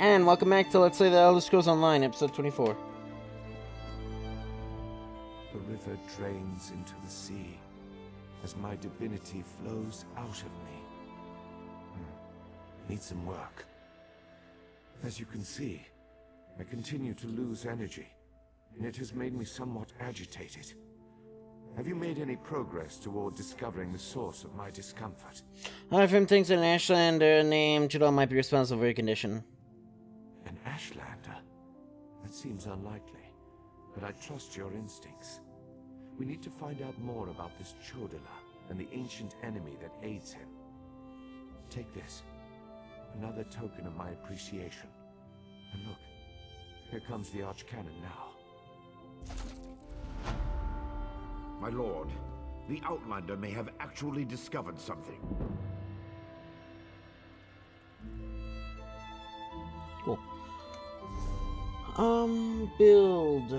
And welcome back to Let's Play The Elder Scrolls Online, episode 24. The river drains into the sea as my divinity flows out of me. Needs some work. As you can see, I continue to lose energy, and it has made me somewhat agitated. Have you made any progress toward discovering the source of my discomfort? Zyphreium thinks an Ashlander named Judah might be responsible for your condition. An Ashlander? That seems unlikely, but I trust your instincts. We need to find out more about this Chodala and the ancient enemy that aids him. Take this. Another token of my appreciation. And look, here comes the Archcanon now. My lord, the Outlander may have actually discovered something. Cool. Build.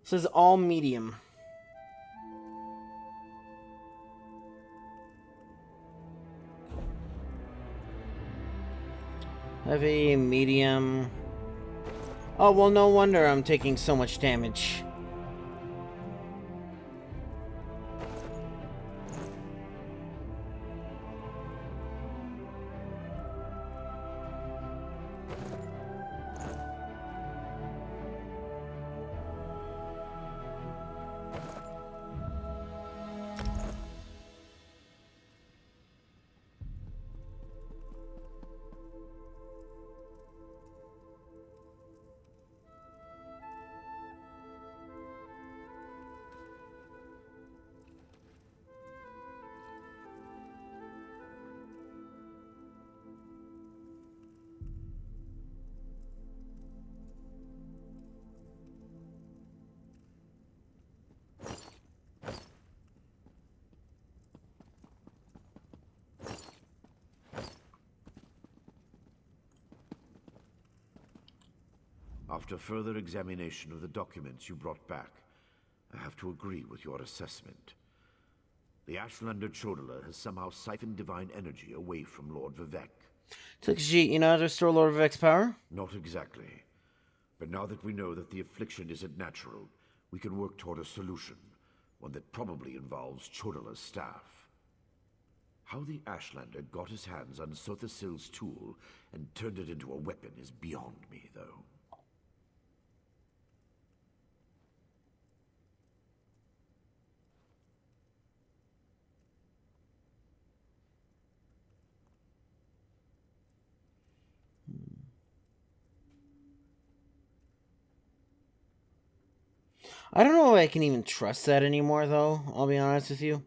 This is all medium. Heavy, medium. Oh, well, no wonder I'm taking so much damage. After further examination of the documents you brought back, I have to agree with your assessment. The Ashlander Chodala has somehow siphoned divine energy away from Lord Vivek. Took G, you know how to restore Lord Vivek's power? Not exactly. But now that we know that the affliction isn't natural, we can work toward a solution, one that probably involves Chodala's staff. How the Ashlander got his hands on Sothasil's tool and turned it into a weapon is beyond me, though. I don't know if I can even trust that anymore, though. I'll be honest with you.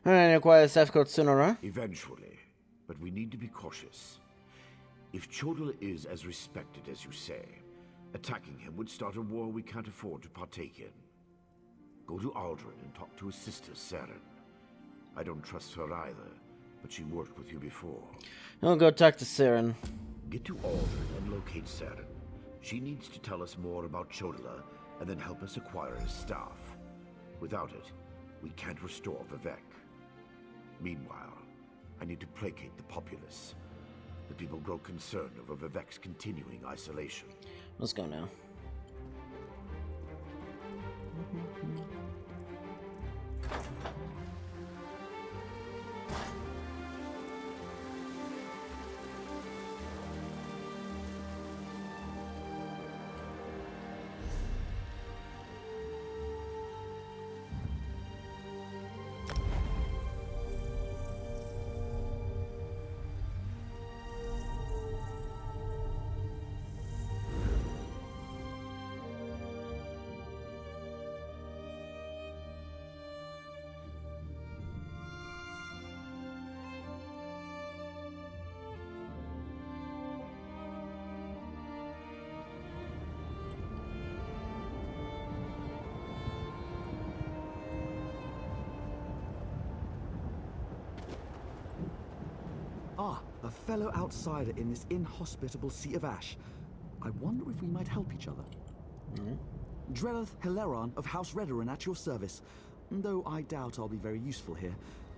Alright, acquire the staff code Sonora. Eventually, but we need to be cautious. If Chodala is as respected as you say, attacking him would start a war we can't afford to partake in. Go to Aldrin and talk to his sister, Saren. I don't trust her either, but she worked with you before. I'll go talk to Saren. Get to Aldrin and locate Saren. She needs to tell us more about Chodala and then help us acquire his staff. Without it, we can't restore Vivek. Meanwhile, I need to placate the populace. The people grow concerned over Vivek's continuing isolation. Let's go now. Ah, a fellow outsider in this inhospitable sea of ash. I wonder if we might help each other. Drelleth Hilaron of House Redoran at your service, though I doubt I'll be very useful here.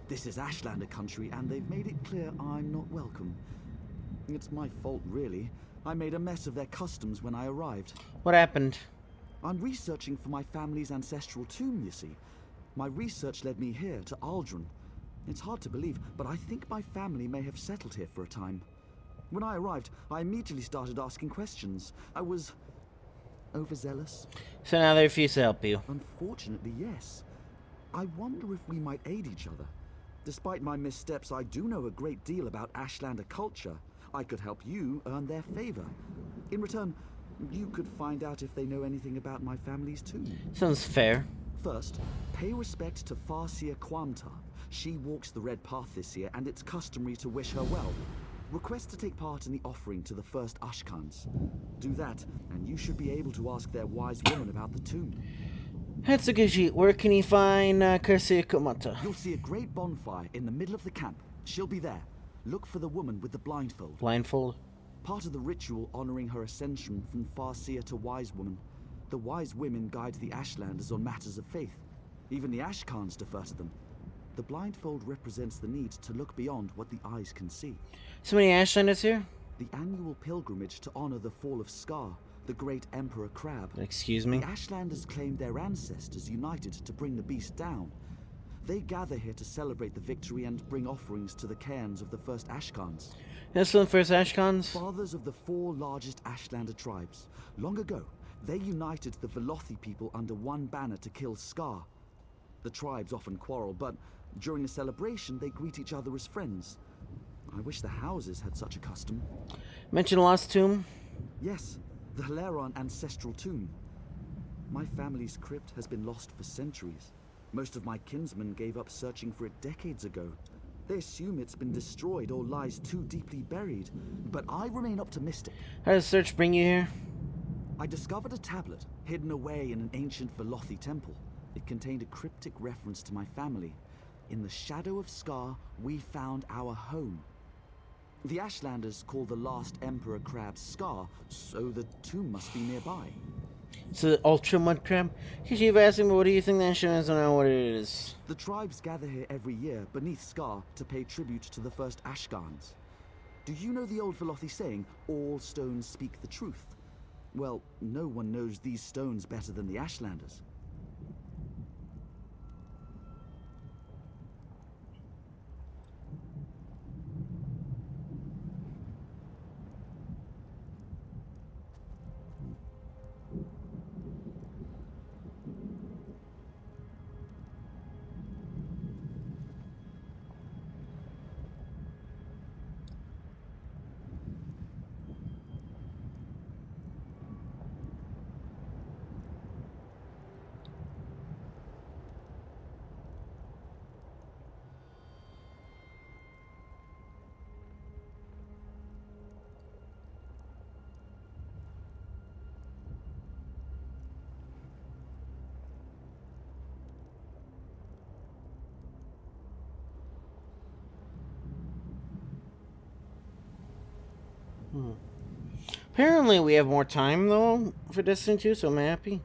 This is Ashlander country, and they've made it clear I'm not welcome. It's my fault, really. I made a mess of their customs when I arrived. What happened? I'm researching for my family's ancestral tomb, you see. My research led me here, to Aldrin. It's hard to believe, but I think my family may have settled here for a time. When I arrived, I immediately started asking questions. I was overzealous. So now they refuse to help you. Unfortunately, yes. I wonder if we might aid each other. Despite my missteps, I do know a great deal about Ashlander culture. I could help you earn their favor. In return, you could find out if they know anything about my family's tomb. Sounds fair. First, pay respect to Farseer Quamta. She walks the Red Path this year, and it's customary to wish her well. Request to take part in the offering to the first Ashkans. Do that, and you should be able to ask their wise woman about the tomb. Hatsukishi, where can you find Kursia Komata? You'll see a great bonfire in the middle of the camp. She'll be there. Look for the woman with the blindfold. Blindfold? Part of the ritual honoring her ascension from Farseer to Wise Woman. The Wise Women guide the Ashlanders on matters of faith. Even the Ashkans defer to them. The blindfold represents the need to look beyond what the eyes can see. So many Ashlanders here? The annual pilgrimage to honor the fall of Scar, the great Emperor Crab. Excuse me? The Ashlanders claimed their ancestors united to bring the beast down. They gather here to celebrate the victory and bring offerings to the cairns of the first Ashkans. This one first Ashkans? Fathers of the 4 largest Ashlander tribes. Long ago, they united the Velothi people under one banner to kill Scar. The tribes often quarrel, but during a celebration, they greet each other as friends. I wish the houses had such a custom. Mention Lost Tomb? Yes, the Hilaron ancestral tomb. My family's crypt has been lost for centuries. Most of my kinsmen gave up searching for it decades ago. They assume it's been destroyed or lies too deeply buried, but I remain optimistic. How does search bring you here? I discovered a tablet hidden away in an ancient Velothi temple. It contained a cryptic reference to my family. In the shadow of Scar, we found our home. The Ashlanders call the last Emperor Crab Scar, so the tomb must be nearby. So the Ultra Mud Crab? Because you've asked me, what do you think the Ashlanders don't know what it is? The tribes gather here every year, beneath Scar, to pay tribute to the first Ashkans. Do you know the old Velothi saying, all stones speak the truth? Well, no one knows these stones better than the Ashlanders. Apparently we have more time, though, for Destiny 2, so I'm happy.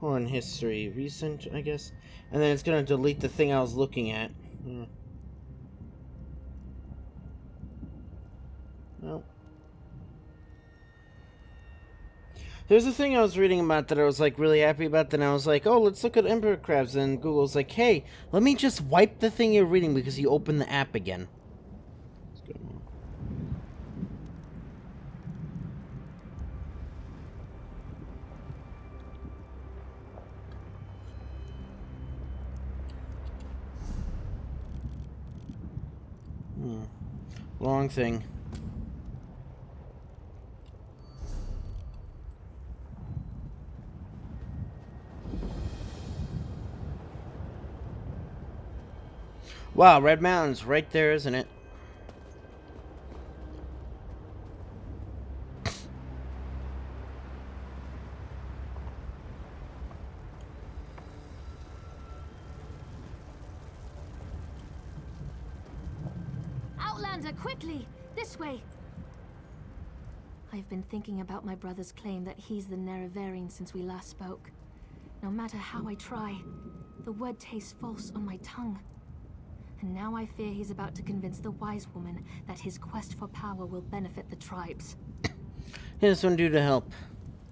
Or in history. Recent, I guess. And then it's gonna delete the thing I was looking at. No. There's a thing I was reading about that I was like really happy about. Then I was like, oh, let's look at emperor crabs. And Google's like, hey, let me just wipe the thing you're reading because you opened the app again. Long thing. Wow, Red Mountain's right there, isn't it? Outlander, quickly! This way! I've been thinking about my brother's claim that he's the Nerevarine since we last spoke. No matter how I try, the word tastes false on my tongue. And now I fear he's about to convince the wise woman that his quest for power will benefit the tribes. Here's what do to help.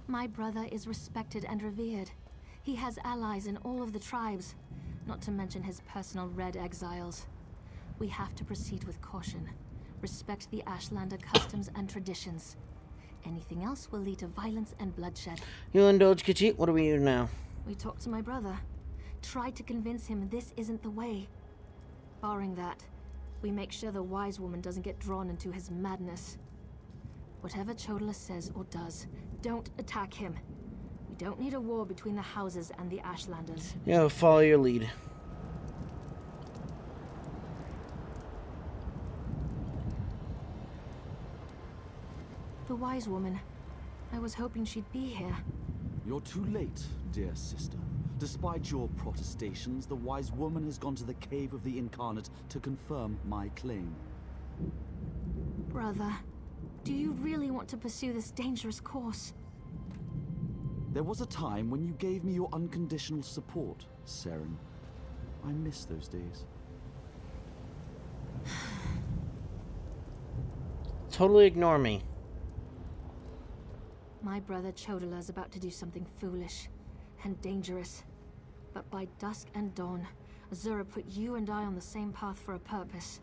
My brother is respected and revered. He has allies in all of the tribes, not to mention his personal Red Exiles. We have to proceed with caution. Respect the Ashlander customs and traditions. Anything else will lead to violence and bloodshed. You'll indulge, Khajiit. What do we do now? We talked to my brother. Tried to convince him this isn't the way. Barring that, we make sure the wise woman doesn't get drawn into his madness. Whatever Chodala says or does, don't attack him. We don't need a war between the houses and the Ashlanders. Yeah, follow your lead. The wise woman. I was hoping she'd be here. You're too late, dear sister. Despite your protestations, the wise woman has gone to the cave of the incarnate to confirm my claim. Brother, do you really want to pursue this dangerous course? There was a time when you gave me your unconditional support, Seren. I miss those days. Totally ignore me. My brother Chodala is about to do something foolish and dangerous. But by dusk and dawn, Azura put you and I on the same path for a purpose.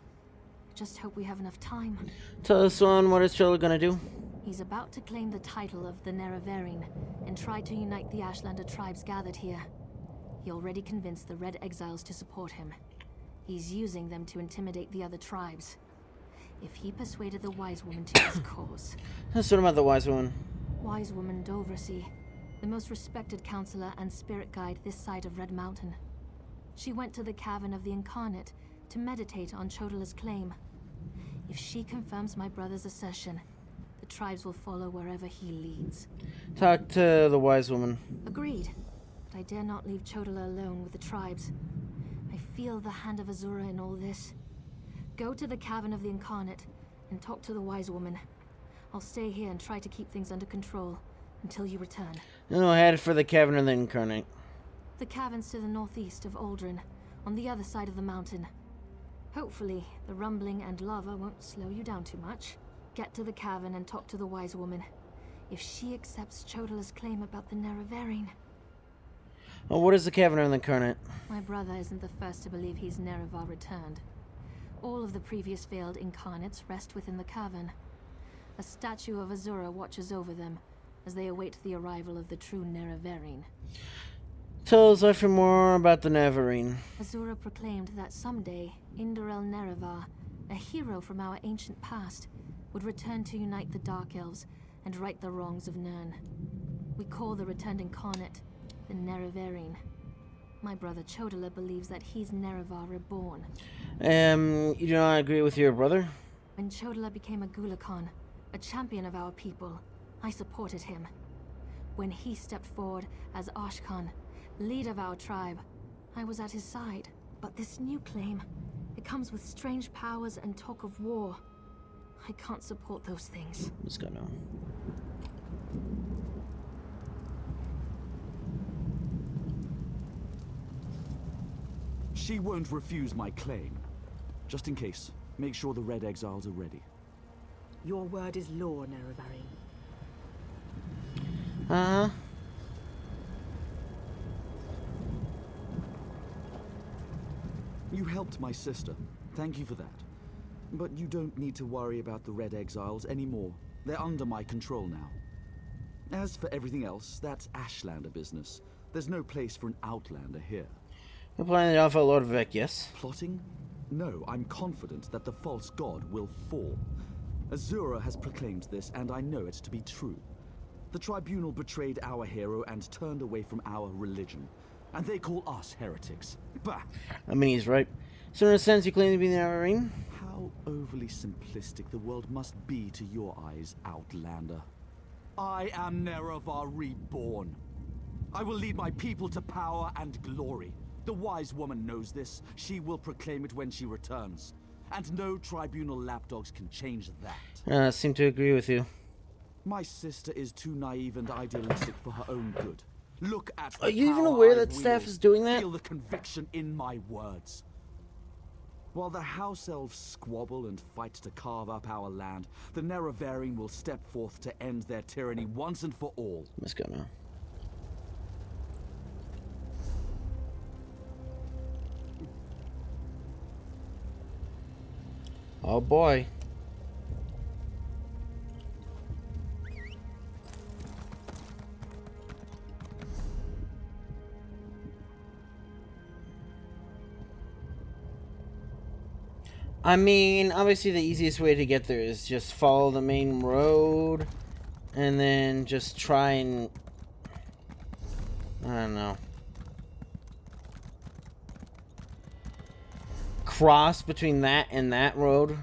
Just hope we have enough time. Tell us on what is Chola gonna do? He's about to claim the title of the Nerevarine and try to unite the Ashlander tribes gathered here. He already convinced the Red Exiles to support him. He's using them to intimidate the other tribes. If he persuaded the Wise Woman to his cause... Let's learn about the Wise Woman. Wise Woman Dovrasi, the most respected counselor and spirit guide this side of Red Mountain. She went to the Cavern of the Incarnate to meditate on Chodala's claim. If she confirms my brother's assertion, the tribes will follow wherever he leads. Talk to the Wise Woman. Agreed, but I dare not leave Chodala alone with the tribes. I feel the hand of Azura in all this. Go to the Cavern of the Incarnate and talk to the Wise Woman. I'll stay here and try to keep things under control until you return. No, head for the Cavern of the Incarnate. The cavern's to the northeast of Aldrin, on the other side of the mountain. Hopefully, the rumbling and lava won't slow you down too much. Get to the cavern and talk to the Wise Woman. If she accepts Chodala's claim about the Nerevarine... Well, what is the Cavern of the Incarnate? My brother isn't the first to believe he's Nerevar returned. All of the previous failed incarnates rest within the cavern. A statue of Azura watches over them as they await the arrival of the true Nerevarine. Tell us more about the Nerevarine. Azura proclaimed that someday, Indorel Nerevar, a hero from our ancient past, would return to unite the Dark Elves and right the wrongs of Nirn. We call the returned incarnate the Nerevarine. My brother Chodala believes that he's Nerevar reborn. You do not agree with your brother? When Chodala became a Gulakan, a champion of our people, I supported him. When he stepped forward as Ashkan, leader of our tribe, I was at his side. But this new claim, it comes with strange powers and talk of war. I can't support those things. Let's go now. She won't refuse my claim. Just in case, make sure the Red Exiles are ready. Your word is law, Nerevarine. Uh-huh. You helped my sister. Thank you for that. But you don't need to worry about the Red Exiles anymore. They're under my control now. As for everything else, that's Ashlander business. There's no place for an Outlander here. We're planning to offer Lord Vec, yes? Plotting? No, I'm confident that the false god will fall. Azura has proclaimed this, and I know it to be true. The Tribunal betrayed our hero and turned away from our religion. And they call us heretics. Bah! I mean, he's right. So in a sense, you claim to be the Nerevarine? How overly simplistic the world must be to your eyes, Outlander. I am Nerevar reborn. I will lead my people to power and glory. The wise woman knows this. She will proclaim it when she returns. And no Tribunal lapdogs can change that. I seem to agree with you. My sister is too naive and idealistic for her own good. Look at the Are you even power aware I that staff wield. is doing that? Feel the conviction in my words. While the house elves squabble and fight to carve up our land, the Nerevarine will step forth to end their tyranny once and for all. Let's go now. Oh boy. I mean, obviously the easiest way to get there is just follow the main road and then just try and, I don't know, cross between that and that road.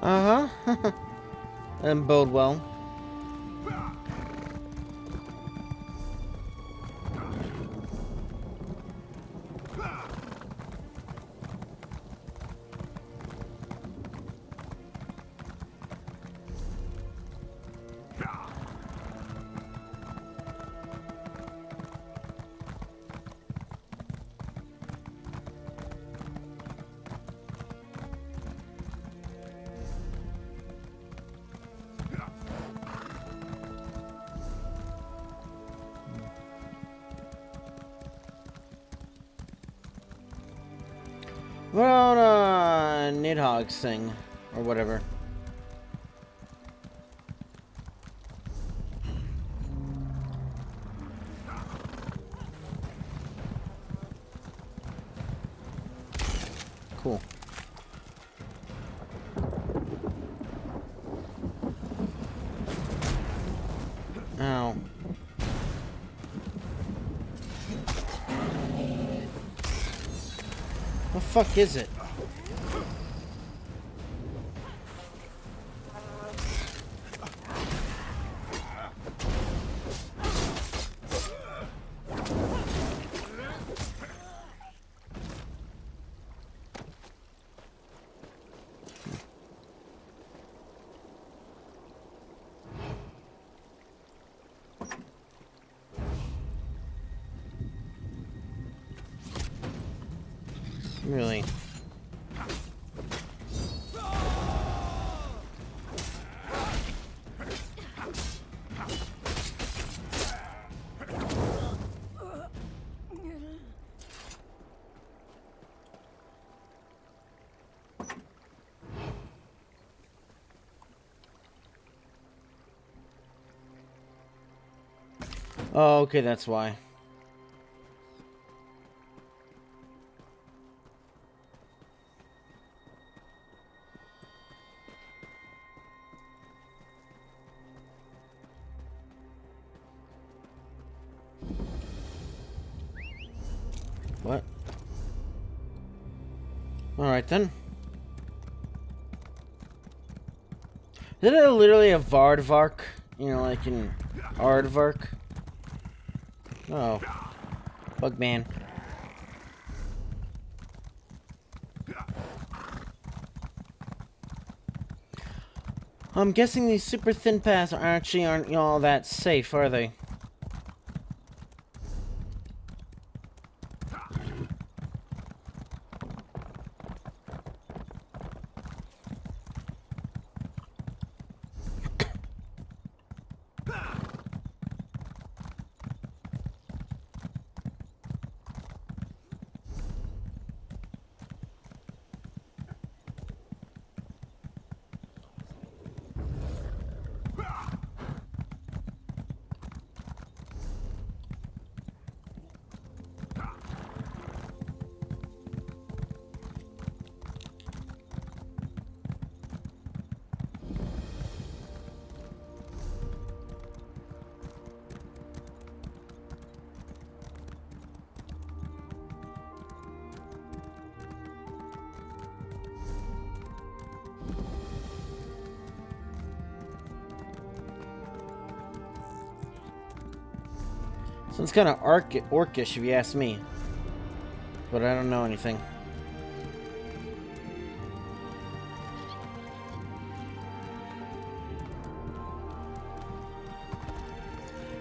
Uh-huh. And bode well. What about Nidhogg's thing, or whatever? Cool. The fuck is it? Really? Oh, okay, that's why. What? Alright then. Isn't it literally a Vardvark? You know, like in Aardvark? Oh. Bugman. I'm guessing these super thin paths aren't all that safe, are they? Sounds kind of orcish if you ask me. But I don't know anything.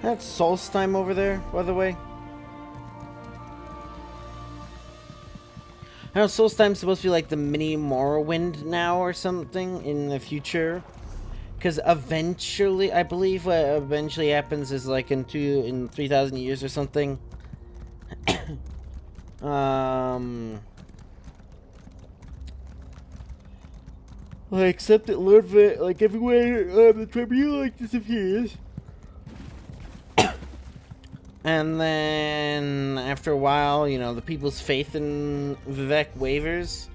That's Solstheim over there, by the way. I know Solstheim's supposed to be like the mini Morrowind now or something in the future. Because eventually, I believe what eventually happens is like in 3,000 years or something. Except that Lord Vic, like everywhere, the Tribune like disappears. And then after a while, you know, the people's faith in Vivek wavers.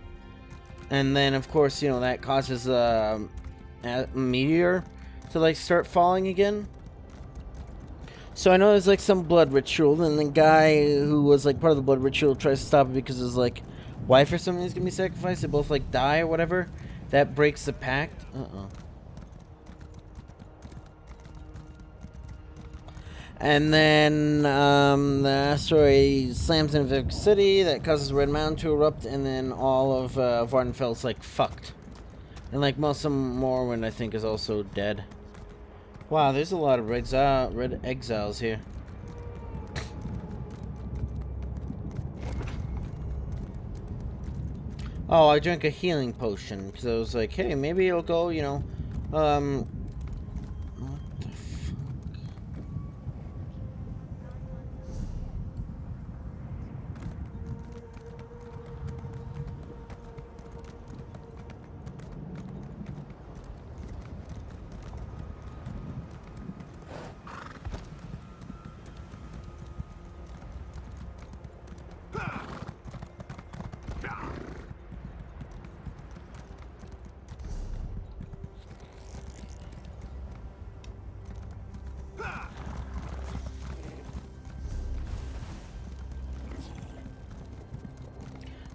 And then, of course, you know, that causes a meteor to like start falling again. So I know there's like some blood ritual, and the guy who was like part of the blood ritual tries to stop it because his like wife or something is gonna be sacrificed. They both like die or whatever. That breaks the pact. And then the asteroid slams into Vic City. That causes Red Mountain to erupt, and then all of Vardenfeld's like fucked. And like most of Morrowind, I think, is also dead. Wow, there's a lot of red exiles here. Oh, I drank a healing potion because I was like, hey, maybe it'll go, you know, what the fuck?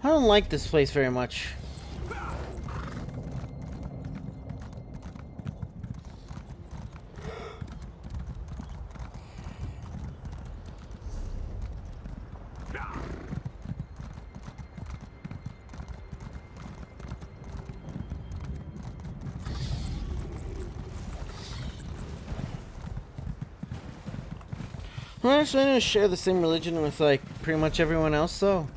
I don't like this place very much. Well, actually, I don't share the same religion with, like, pretty much everyone else, though.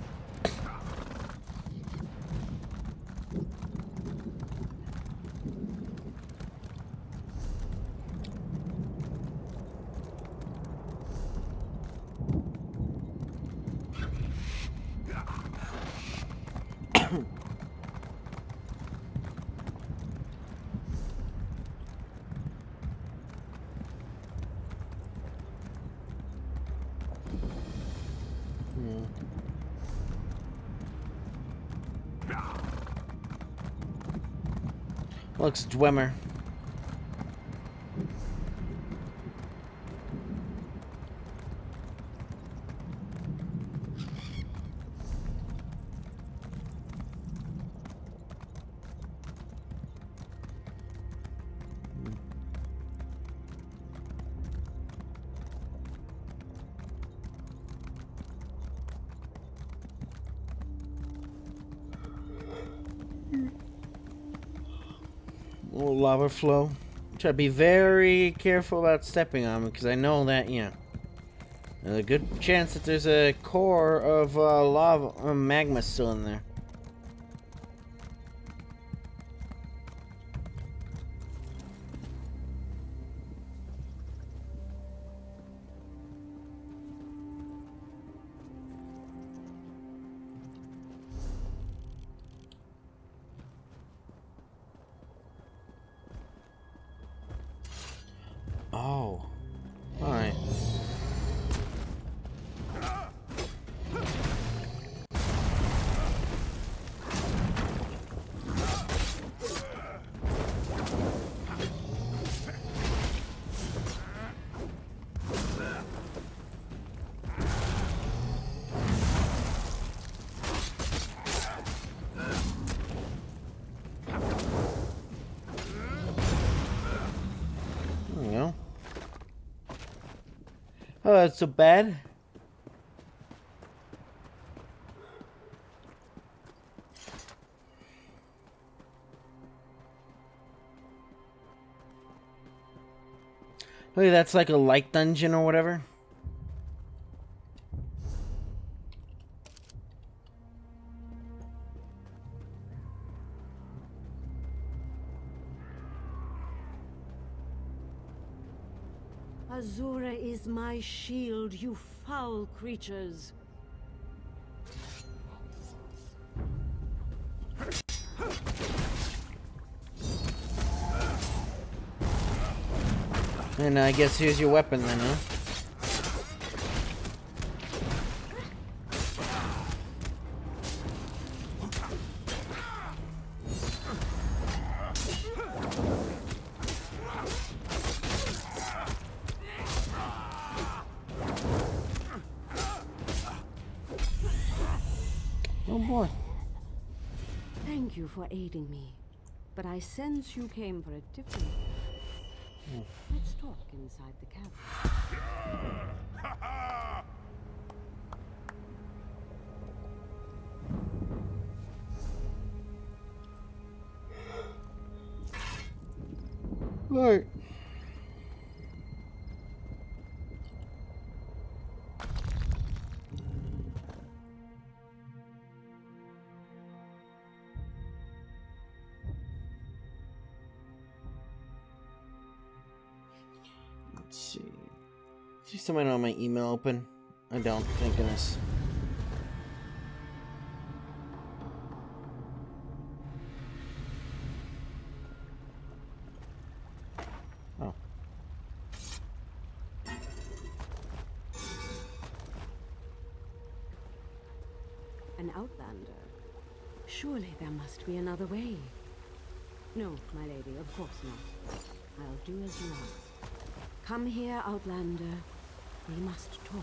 Looks Dwemer. Little lava flow. Try to be very careful about stepping on them, because I know that, you know, there's a good chance that there's a core of lava, magma still in there. Oh. Alright. There we go. Oh, that's so bad. Look, that's like a light dungeon or whatever. Azura is my shield, you foul creatures. And I guess here's your weapon then, huh? Oh boy. Thank you for aiding me, but I sense you came for a different... Let's talk inside the cavern. Right. Let's see. See somebody on my email open? I don't, thank goodness. Oh. An outlander? Surely there must be another way. No, my lady, of course not. I'll do as you ask. Come here, outlander. We must talk.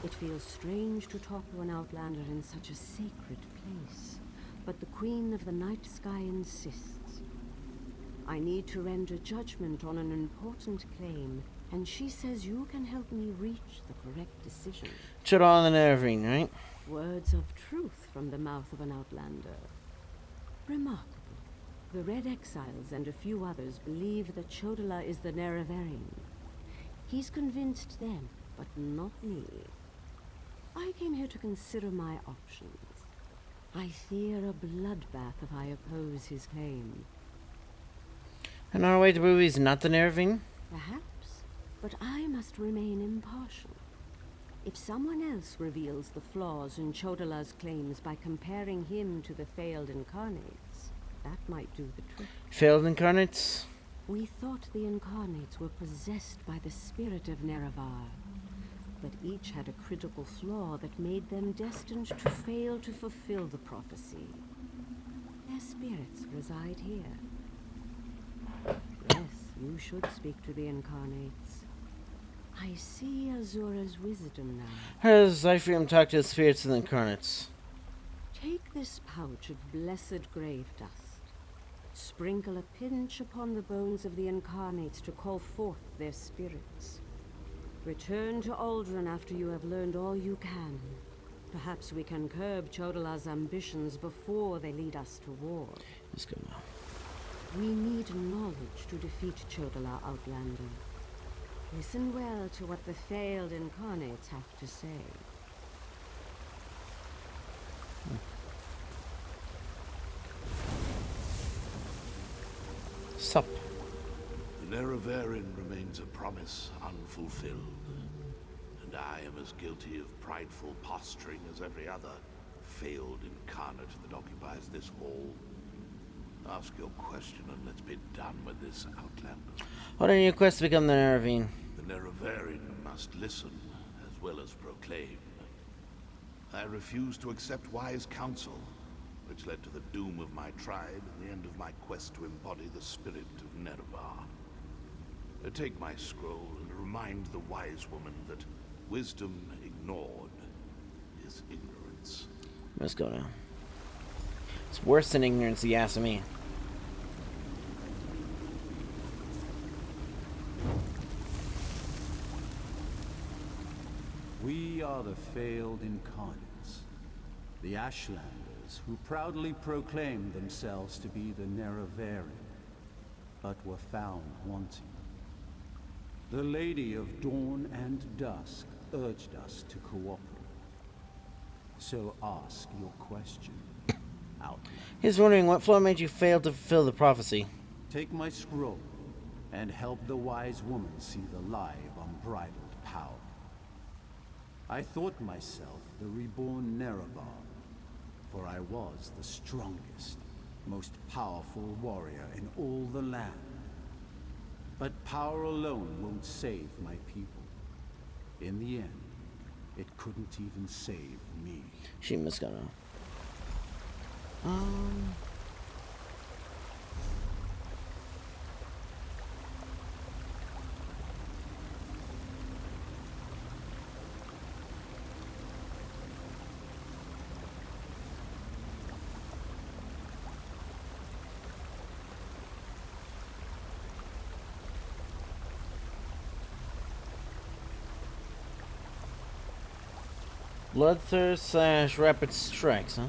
It feels strange to talk to an outlander in such a sacred place, but the Queen of the Night Sky insists. I need to render judgment on an important claim, and she says you can help me reach the correct decision. Chodala and Nervine, right? Words of truth from the mouth of an outlander. Remarkable. The Red Exiles and a few others believe that Chodala is the Nerevarine. He's convinced them, but not me. I came here to consider my options. I fear a bloodbath if I oppose his claim. And our way to prove he's not the Nervine? Perhaps, but I must remain impartial. If someone else reveals the flaws in Chodala's claims by comparing him to the failed incarnates, that might do the trick. Failed incarnates? We thought the incarnates were possessed by the spirit of Nerevar, but each had a critical flaw that made them destined to fail to fulfill the prophecy. Their spirits reside here. Yes, you should speak to the incarnates. I see Azura's wisdom now. How does Zyphreium talk to the spirits of the incarnates? Take this pouch of blessed grave dust. Sprinkle a pinch upon the bones of the incarnates to call forth their spirits. Return to Aldrin after you have learned all you can. Perhaps we can curb Chodala's ambitions before they lead us to war. Let's go now. We need knowledge to defeat Chodala, Outlander. Listen well to what the failed incarnates have to say. Sup. The Nerevarine remains a promise unfulfilled, and I am as guilty of prideful posturing as every other failed incarnate that occupies this hall. Ask your question and let's be done with this, Outlander. What are your quests to become the Nervine? The Nerevarine must listen as well as proclaim. I refuse to accept wise counsel, which led to the doom of my tribe and the end of my quest to embody the spirit of Nerevar. Take my scroll and remind the wise woman that wisdom ignored is ignorance. Let's go now. It's worse than ignorance, you ask me. We are the failed incarnates, the Ashlanders who proudly proclaimed themselves to be the Nerevarine, but were found wanting. The Lady of Dawn and Dusk urged us to cooperate. So ask your question, Outlander. He's wondering what flaw made you fail to fulfill the prophecy. Take my scroll and help the wise woman see the lie of unbridled power. I thought myself the reborn Nerevar, for I was the strongest, most powerful warrior in all the land. But power alone won't save my people. In the end, it couldn't even save me. She must go now. Bloodthirst / rapid strikes, huh?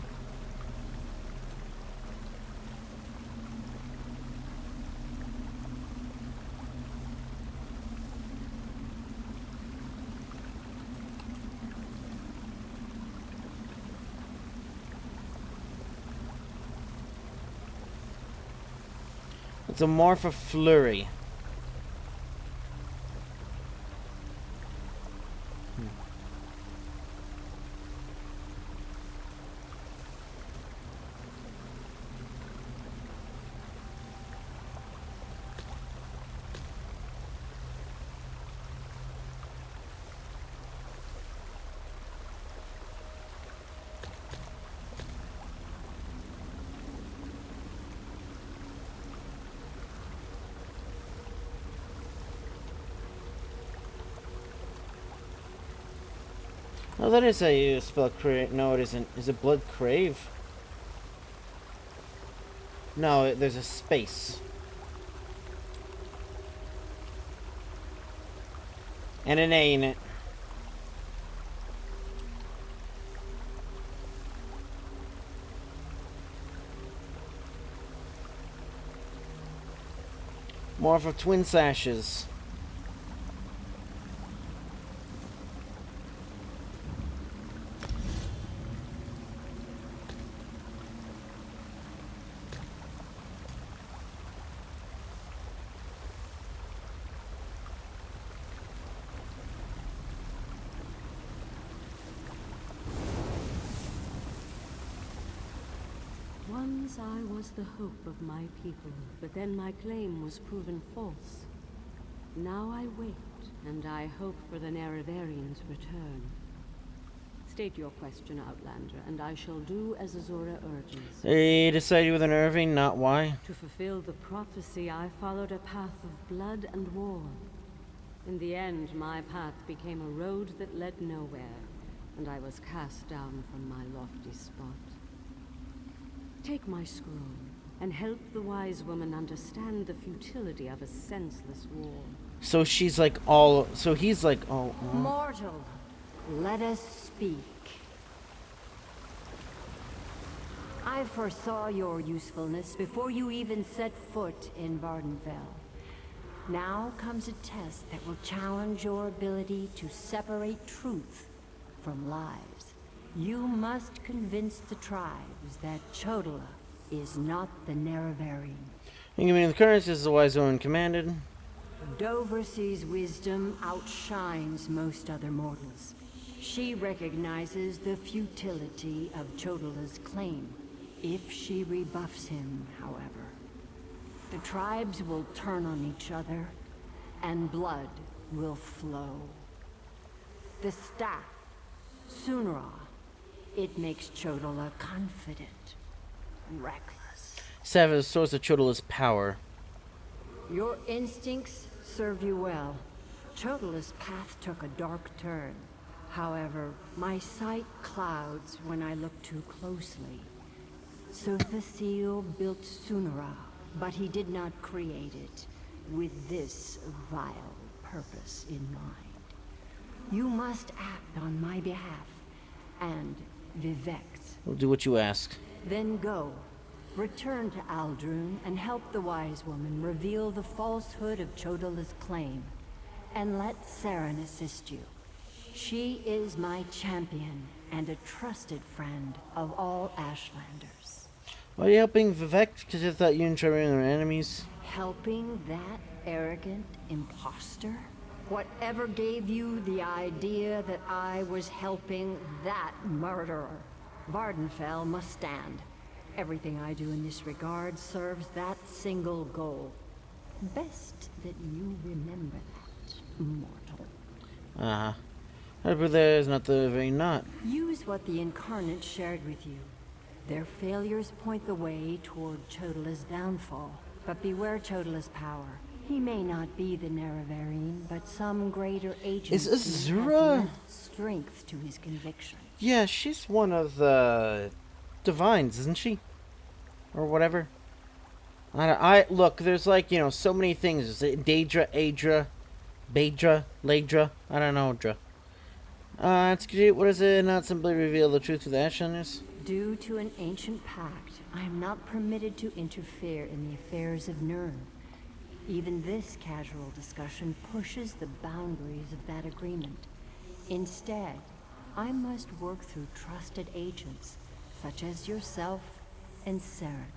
It's a Morph Flurry. Oh, that is how you spell crave. No, it isn't. Is it blood crave? No, there's a space. And an A in it. More for twin sashes. Once I was the hope of my people, but then my claim was proven false. Now I wait, and I hope for the Nerevarion's return. State your question, Outlander, and I shall do as Azura urges. They decided with an Irving, not why. To fulfill the prophecy, I followed a path of blood and war. In the end, my path became a road that led nowhere, and I was cast down from my lofty spot. Take my scroll, and help the wise woman understand the futility of a senseless war. So she's like all... So he's like all... Mortal, let us speak. I foresaw your usefulness before you even set foot in Vardenfell. Now comes a test that will challenge your ability to separate truth from lies. You must convince the tribes that Chodala is not the Nerevarine. You mean the currents is the wise woman commanded? Doversee's wisdom outshines most other mortals. She recognizes the futility of Chodala's claim. If she rebuffs him, however, the tribes will turn on each other, and blood will flow. The staff, Sunra, it makes Chodala confident, reckless. Staff is a source of Chodala's power. Your instincts served you well. Chodala's path took a dark turn. However, my sight clouds when I look too closely. Sothasil built Sunra, but he did not create it with this vile purpose in mind. You must act on my behalf, and Vivek's. We'll do what you ask. Then go. Return to Aldrun and help the wise woman reveal the falsehood of Chodala's claim. And let Saren assist you. She is my champion and a trusted friend of all Ashlanders. Why are you helping Vivek? Because you thought you and Trevor were enemies? Helping that arrogant imposter? Whatever gave you the idea that I was helping that murderer? Vardenfell must stand. Everything I do in this regard serves that single goal. Best that you remember that, mortal. Uh-huh. However, there is not the very not. Use what the Incarnate shared with you. Their failures point the way toward Chodala's downfall. But beware Chodala's power. He may not be the Nerevarine, but some greater agent Is has Azura? lent strength to his conviction. Yeah, she's one of the divines, isn't she? Or whatever. I look, there's like, you know, so many things. Is it Daedra, Adra, Baedra, Ladra? I don't know, Dra. It's great. What is it? Not simply reveal the truth to the Ashlanders? Due to an ancient pact, I am not permitted to interfere in the affairs of Nirn. Even this casual discussion pushes the boundaries of that agreement. Instead, I must work through trusted agents, such as yourself and Saren.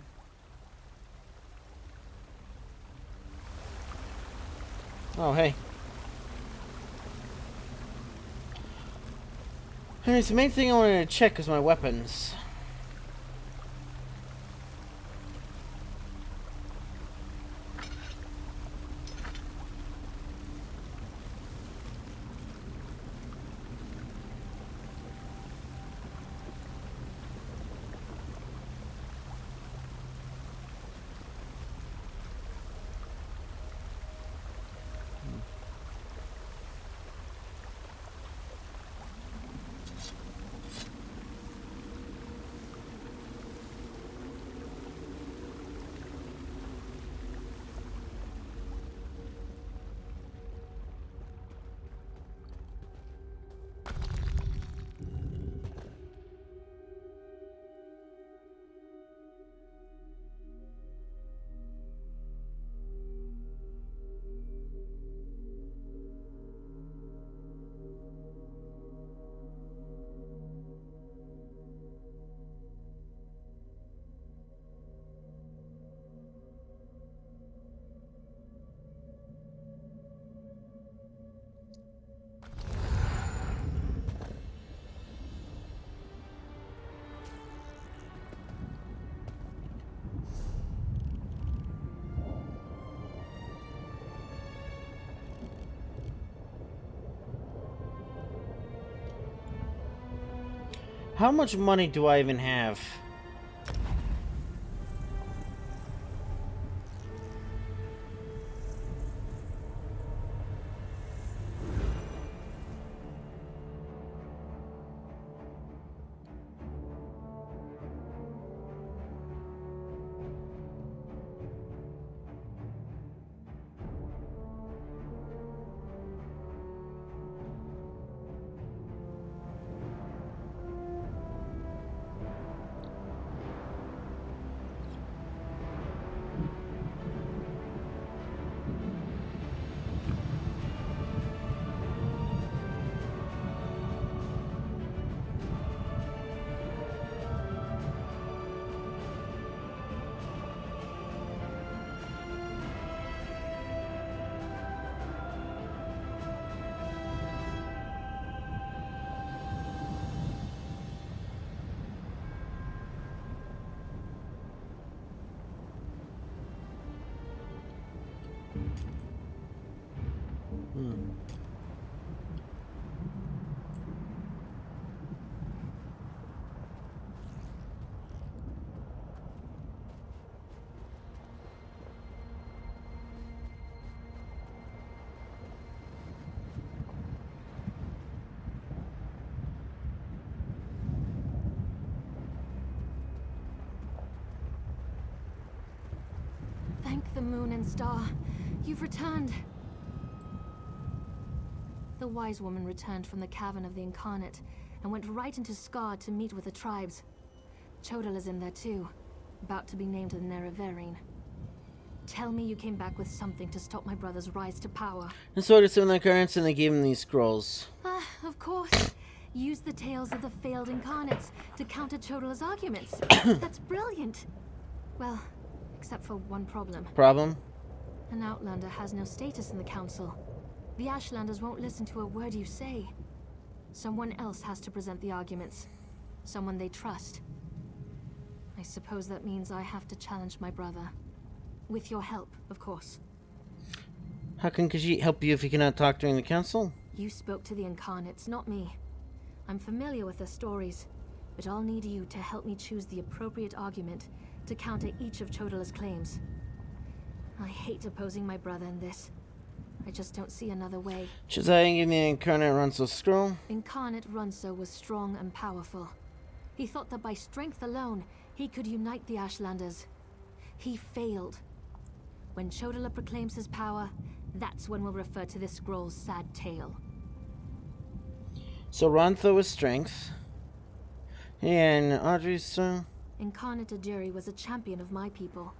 Oh, hey. Anyways, the main thing I wanted to check is my weapons. How much money do I even have? Thank the moon and star. You've returned. The wise woman returned from the cavern of the Incarnate and went right into Scar to meet with the tribes. Chodala's in there too, about to be named the Nerevarine. Tell me you came back with something to stop my brother's rise to power. And so did some of the Incarnates, and they gave him these scrolls. Of course. Use the tales of the failed Incarnates to counter Chodala's arguments. That's brilliant. Well, except for one problem. Problem? An Outlander has no status in the Council. The Ashlanders won't listen to a word you say. Someone else has to present the arguments. Someone they trust. I suppose that means I have to challenge my brother. With your help, of course. How can Khajiit help you if he cannot talk during the council? You spoke to the Incarnates, not me. I'm familiar with their stories, but I'll need you to help me choose the appropriate argument to counter each of Chodala's claims. I hate opposing my brother in this. I just don't see another way. Should I give the Incarnate Runso scroll? Incarnate Runso was strong and powerful. He thought that by strength alone, he could unite the Ashlanders. He failed. When Chodala proclaims his power, that's when we'll refer to this scroll's sad tale. So Rontho was strength. And Audrey's Incarnate Ajiri was a champion of my people.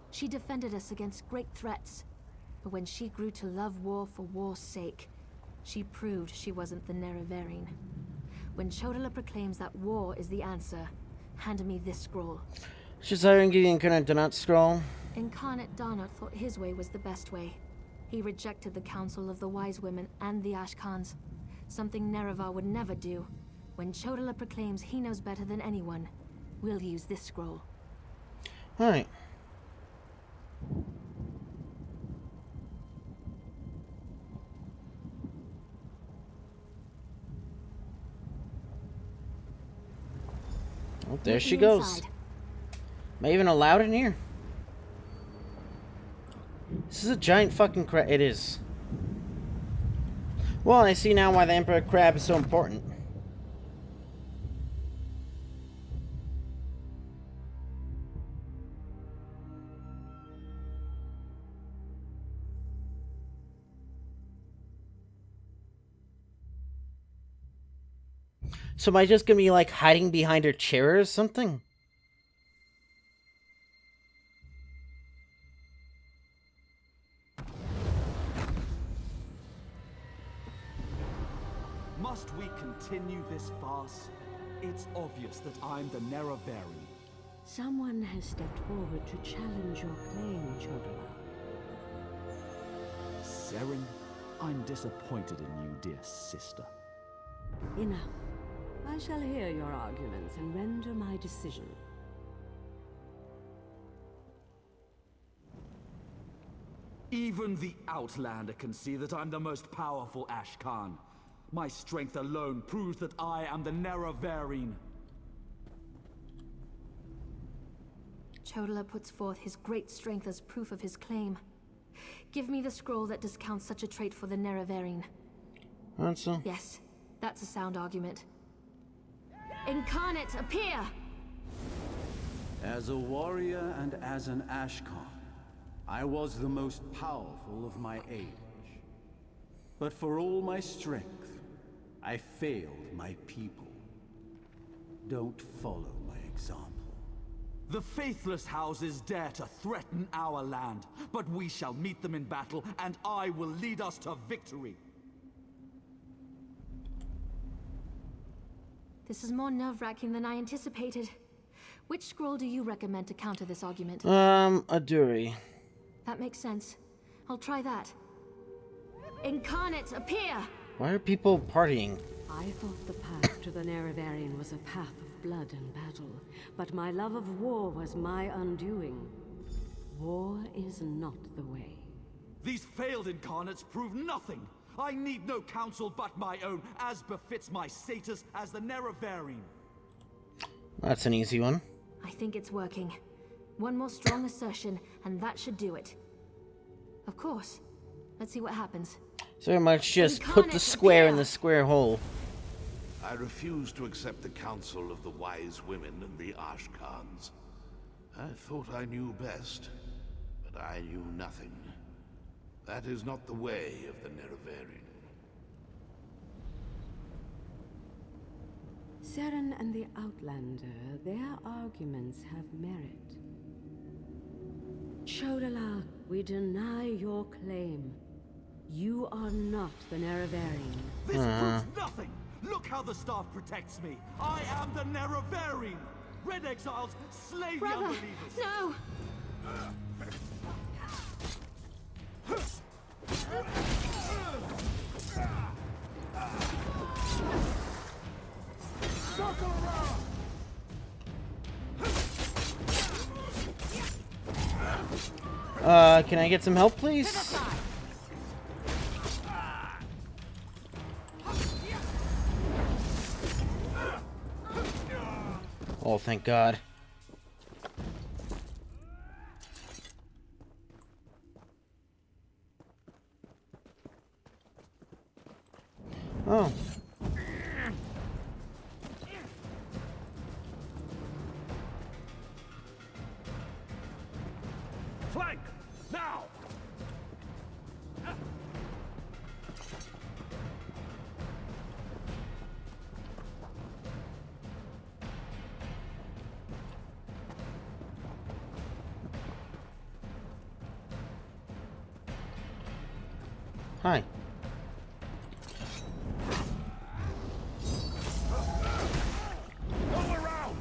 She defended us against great threats. But when she grew to love war for war's sake, she proved she wasn't the Nerevarine. When Chodala proclaims that war is the answer, hand me this scroll. Should I give the Incarnate Donut scroll? Incarnate Darnot thought his way was the best way. He rejected the counsel of the Wise Women and the Ashkans, something Nerevar would never do. When Chodala proclaims he knows better than anyone, we'll use this scroll. Alright. Oh, there she goes. Am I even allowed in here? This is a giant fucking crab. It is. Well, I see now why the Emperor Crab is so important. So am I just gonna be like hiding behind her chair or something? Must we continue this farce? It's obvious that I'm the Nerevarine. Someone has stepped forward to challenge your claim, Chodala. Seren, I'm disappointed in you, dear sister. Enough. I shall hear your arguments and render my decision. Even the Outlander can see that I'm the most powerful Ashkan. My strength alone proves that I am the Nerevarine. Chodola puts forth his great strength as proof of his claim. Give me the scroll that discounts such a trait for the Nerevarine. Answer. Yes, that's a sound argument. Incarnate, appear! As a warrior and as an Ashkan, I was the most powerful of my age. But for all my strength, I failed my people. Don't follow my example. The faithless houses dare to threaten our land, but we shall meet them in battle, and I will lead us to victory. This is more nerve-wracking than I anticipated. Which scroll do you recommend to counter this argument? Aduri. That makes sense. I'll try that. Incarnate, appear! Why are people partying? I thought the path to the Nerevarine was a path of blood and battle, but my love of war was my undoing. War is not the way. These failed incarnates prove nothing. I need no counsel but my own, as befits my status as the Nerevarine. That's an easy one. I think it's working. One more strong assertion, and that should do it. Of course. Let's see what happens. So very much just put the square in the square hole. I refuse to accept the counsel of the wise women and the Ashkans. I thought I knew best, but I knew nothing. That is not the way of the Nerevarine. Seren and the Outlander, their arguments have merit. Chodola, we deny your claim. You are not the Nerevarine. This proves nothing! Look how the staff protects me! I am the Nerevarine! Red Exiles, slay the unbelievers! No! Circle around! Can I get some help, please? Oh, thank God. Oh. Flank! Now! Hi. Go around!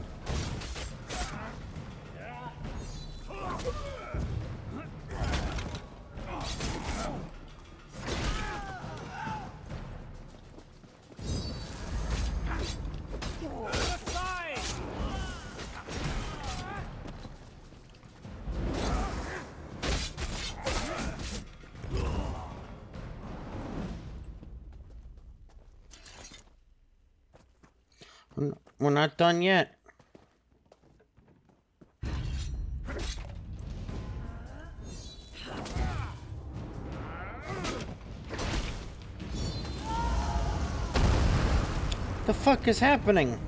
We're not done yet. The fuck is happening?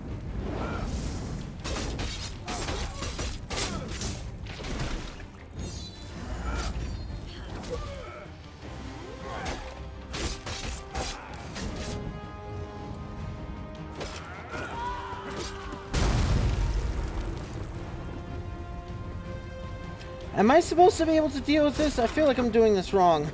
Am I supposed to be able to deal with this? I feel like I'm doing this wrong.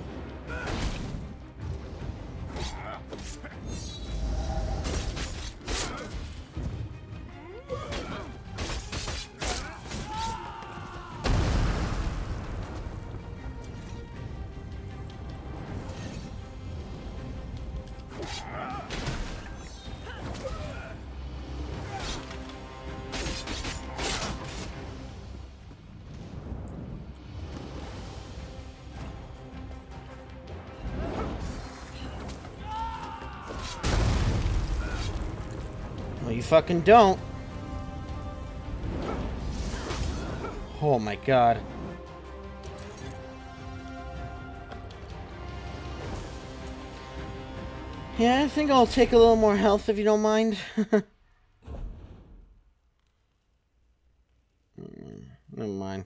Well, you fucking don't. Oh my god. Yeah, I think I'll take a little more health if you don't mind. Never mind.